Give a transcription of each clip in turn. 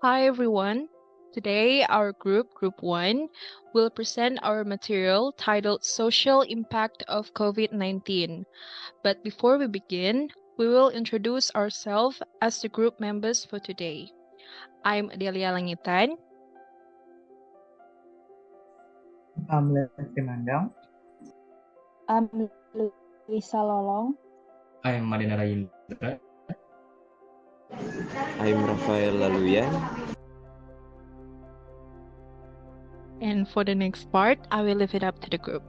Hi everyone. Today our Group 1, will present our material titled Social Impact of COVID-19. But before we begin, we will introduce ourselves as the group members for today. I'm Adelia Langitan. I'm Lefry Mandang. I'm Louisa Lolong. I am Narayindra. I'm Rafael Lalujan. And for the next part, I will leave it up to the group.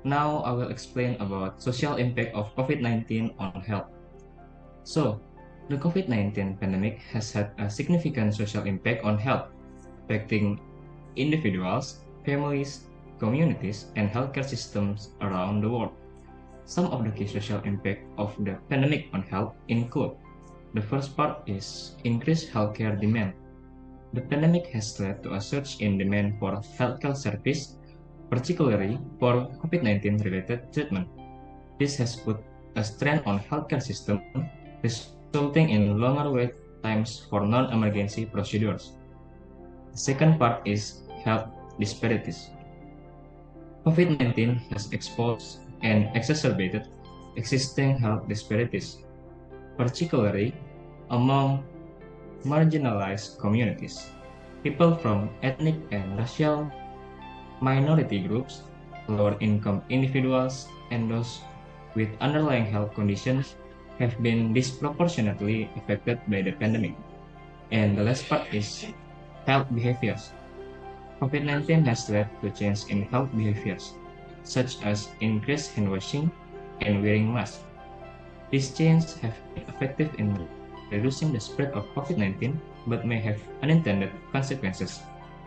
Now I will explain about social impact of COVID-19 on health. So, the COVID-19 pandemic has had a significant social impact on health, affecting individuals, families, communities, and healthcare systems around the world. Some of the key social impact of the pandemic on health include: the first part is increased healthcare demand. The pandemic has led to a surge in demand for healthcare service, particularly for COVID-19 related treatment. This has put a strain on healthcare system, resulting in longer wait times for non-emergency procedures. The second part is health disparities. COVID-19 has exposed and exacerbated existing health disparities, particularly among marginalized communities. People from ethnic and racial minority groups, lower-income individuals, and those with underlying health conditions have been disproportionately affected by the pandemic. And the last part is health behaviors. COVID-19 has led to change in health behaviors, such as increased hand washing and wearing masks. These changes have been effective in reducing the spread of COVID-19, but may have unintended consequences,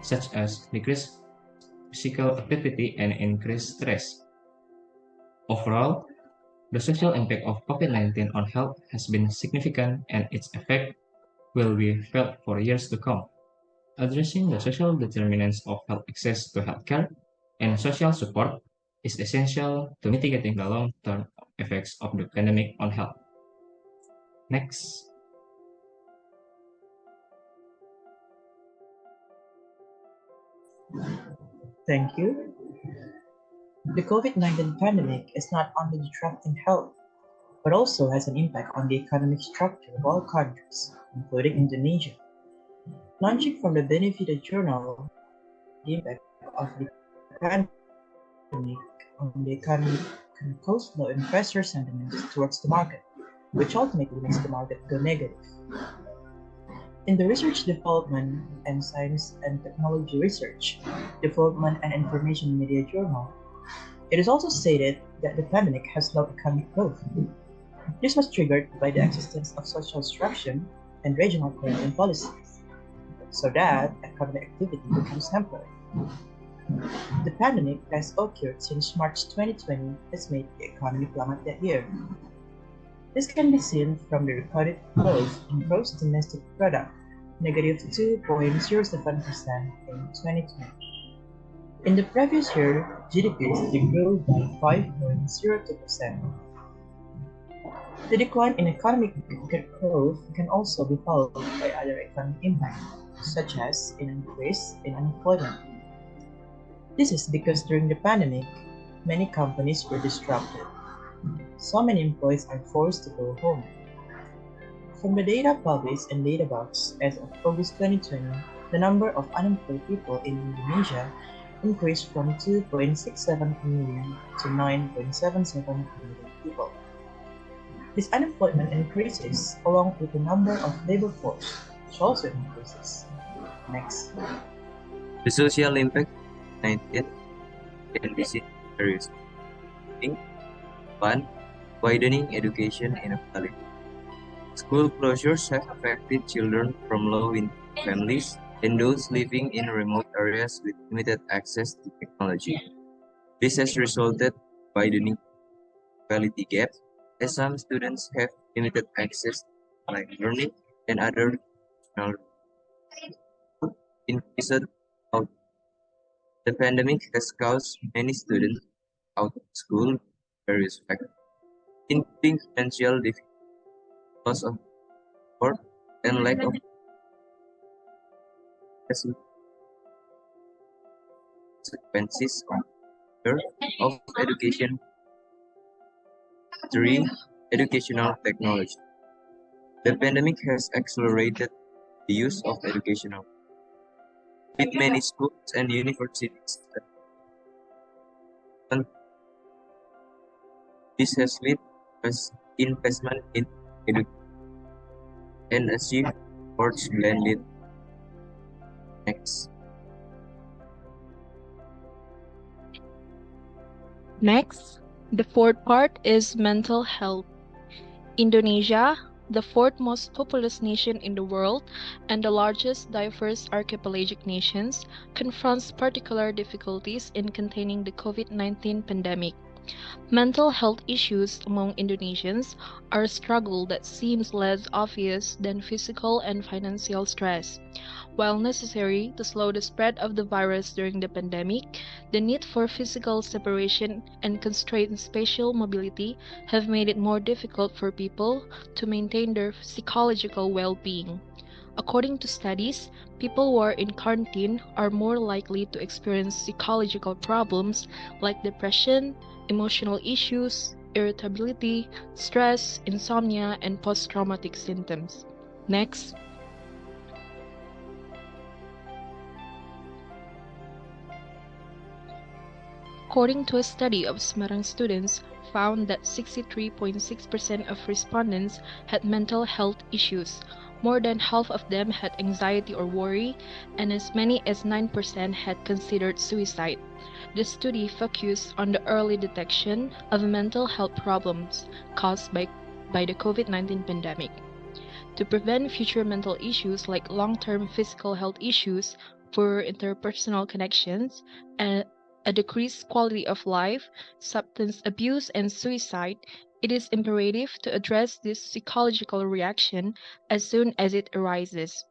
such as decreased physical activity and increased stress. Overall, the social impact of COVID-19 on health has been significant, and its effect will be felt for years to come. Addressing the social determinants of health access to healthcare and social support is essential to mitigating the long-term effects of the pandemic on health. Next. Thank you. The COVID-19 pandemic is not only disrupting health, but also has an impact on the economic structure of all countries, including Indonesia. Launching from the benefited journal, the impact of the pandemic on the economy can cause low investor sentiments towards the market, which ultimately makes the market go negative. In the Research Development and Science and Technology Research, Development and Information Media Journal, it is also stated that the pandemic has slowed economic growth. This was triggered by the existence of social disruption and regional quarantine policies, so that economic activity becomes temporary. The pandemic has occurred since March 2020 has made the economy plummet that year. This can be seen from the recorded growth in gross domestic product, negative 2.07% in 2020. In the previous year, GDP grew by 5.02%. The decline in economic growth can also be followed by other economic impacts, such as an increase in unemployment. This is because during the pandemic, many companies were disrupted. So many employees are forced to go home. From the data published in Databox as of August 2020, the number of unemployed people in Indonesia increased from 2.67 million to 9.77 million people. This unemployment increases along with the number of labor force, which also increases. Next. The social impact of COVID-19 can be seen in various ways. 1. Widening education inequality. School closures have affected children from low-income families and those living in remote areas with limited access to technology. This has resulted in widening quality gap, as some students have limited access to online learning and other increased out. The pandemic has caused many students out of school for various factors, including financial difficulties, loss of Fourth, and lack of consequences on the of education. Three, educational technology. The pandemic has accelerated the use of educational, with many schools and universities. This has led us investment in education and achieved towards blended next. Next, the fourth part is mental health. Indonesia, the fourth most populous nation in the world and the largest diverse archipelagic nations, confronts particular difficulties in containing the COVID-19 pandemic. Mental health issues among Indonesians are a struggle that seems less obvious than physical and financial stress. While necessary to slow the spread of the virus during the pandemic, the need for physical separation and constrained spatial mobility have made it more difficult for people to maintain their psychological well-being. According to studies, people who are in quarantine are more likely to experience psychological problems like depression, emotional issues, irritability, stress, insomnia, and post-traumatic symptoms. Next. According to a study of Semarang students, found that 63.6% of respondents had mental health issues. More than half of them had anxiety or worry, and as many as 9% had considered suicide. The study focused on the early detection of mental health problems caused by the COVID-19 pandemic. To prevent future mental issues like long-term physical health issues, poor interpersonal connections, and a decreased quality of life, substance abuse, and suicide, it is imperative to address this psychological reaction as soon as it arises.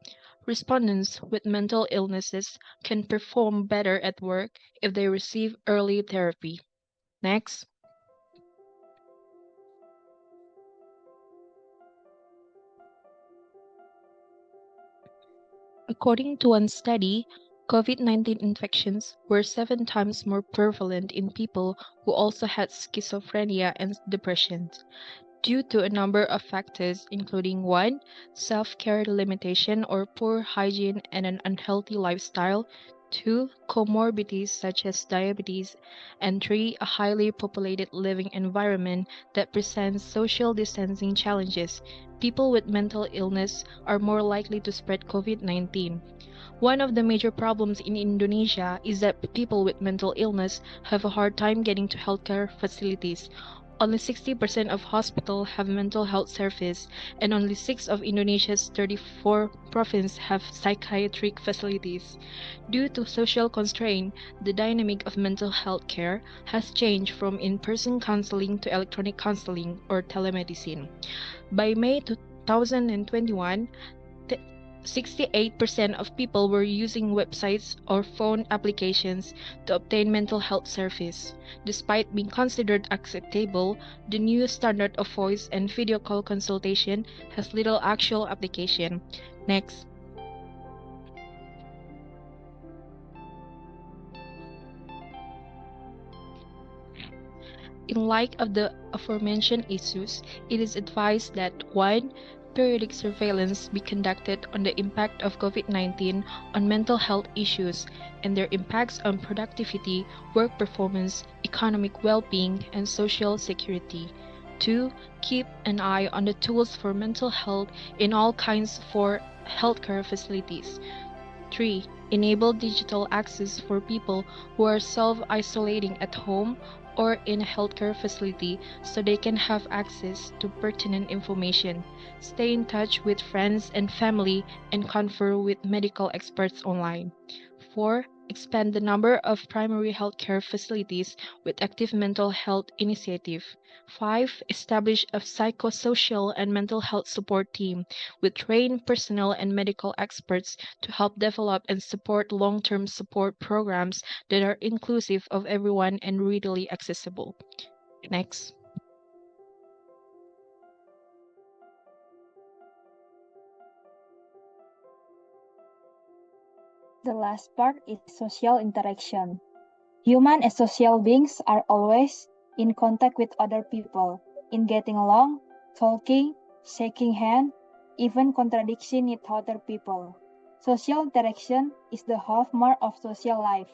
Respondents with mental illnesses can perform better at work if they receive early therapy. Next. According to one study, COVID-19 infections were 7 times more prevalent in people who also had schizophrenia and depression, due to a number of factors including 1. Self-care limitation or poor hygiene and an unhealthy lifestyle, 2. Comorbidities such as diabetes, and 3. A highly populated living environment that presents social distancing challenges. People with mental illness are more likely to spread COVID-19. One of the major problems in Indonesia is that people with mental illness have a hard time getting to healthcare facilities. Only 60% of hospitals have mental health service, and only 6 of Indonesia's 34 provinces have psychiatric facilities. Due to social constraint, the dynamic of mental health care has changed from in-person counseling to electronic counseling or telemedicine. By May 2021, 68% of people were using websites or phone applications to obtain mental health service. Despite being considered acceptable, the new standard of voice and video call consultation has little actual application. Next. In light of the aforementioned issues, it is advised that 1. Periodic surveillance be conducted on the impact of COVID-19 on mental health issues and their impacts on productivity, work performance, economic well-being, and social security. 2. Keep an eye on the tools for mental health in all kinds for healthcare facilities. 3. Enable digital access for people who are self-isolating at home or in a healthcare facility so they can have access to pertinent information. Stay in touch with friends and family and confer with medical experts online. 4. Expand the number of primary healthcare facilities with active mental health initiative. 5. Establish a psychosocial and mental health support team with trained personnel and medical experts to help develop and support long-term support programs that are inclusive of everyone and readily accessible. Next. The last part is social interaction. Human as social beings are always in contact with other people, in getting along, talking, shaking hands, even contradiction with other people. Social interaction is the hallmark of social life.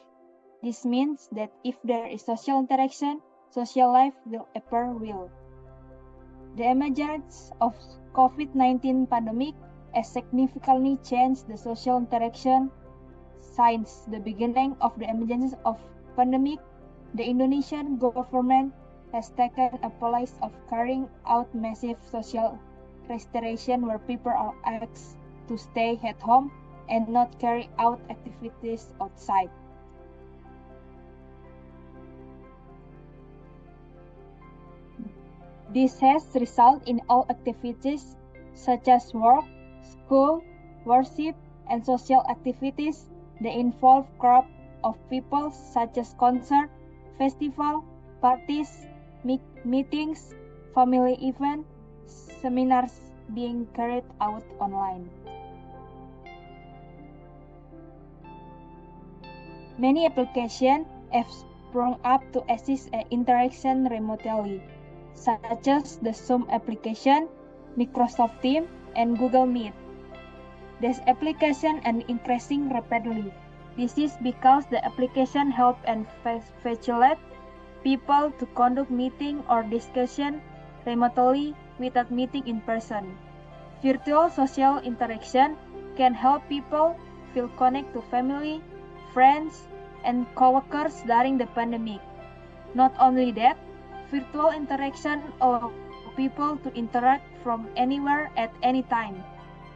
This means that if there is social interaction, social life will appear real. The emergence of COVID-19 pandemic has significantly changed the social interaction. Since the beginning of the emergence of pandemic, the Indonesian government has taken a policy of carrying out massive social restoration where people are asked to stay at home and not carry out activities outside. This has resulted in all activities such as work, school, worship, and social activities that involve crowd of people such as concert, festival, parties, meetings, family events, seminars being carried out online. Many applications have sprung up to assist interaction remotely, such as the Zoom application, Microsoft Teams, and Google Meet. These applications are increasing rapidly. This is because the application help and facilitate people to conduct meeting or discussion remotely without meeting in person. Virtual social interaction can help people feel connected to family, friends, and coworkers during the pandemic. Not only that, virtual interaction allows people to interact from anywhere at any time.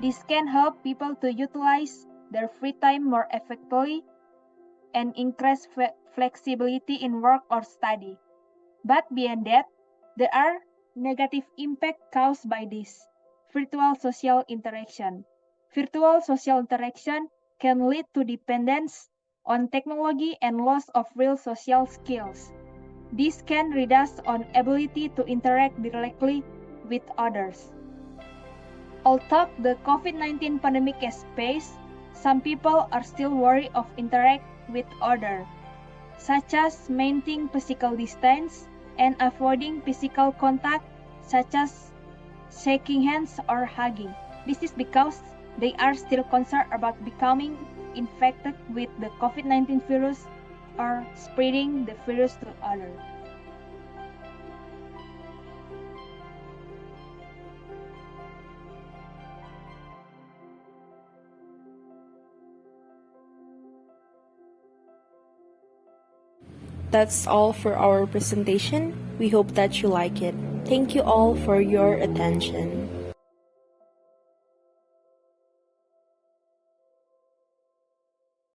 This can help people to utilize their free time more effectively and increase flexibility in work or study. But beyond that, there are negative impacts caused by this virtual social interaction. Virtual social interaction can lead to dependence on technology and loss of real social skills. This can reduce on ability to interact directly with others. Although the COVID-19 pandemic has passed, some people are still worried of interact with others, such as maintaining physical distance and avoiding physical contact, such as shaking hands or hugging. This is because they are still concerned about becoming infected with the COVID-19 virus or spreading the virus to others. That's all for our presentation. We hope that you like it. Thank you all for your attention.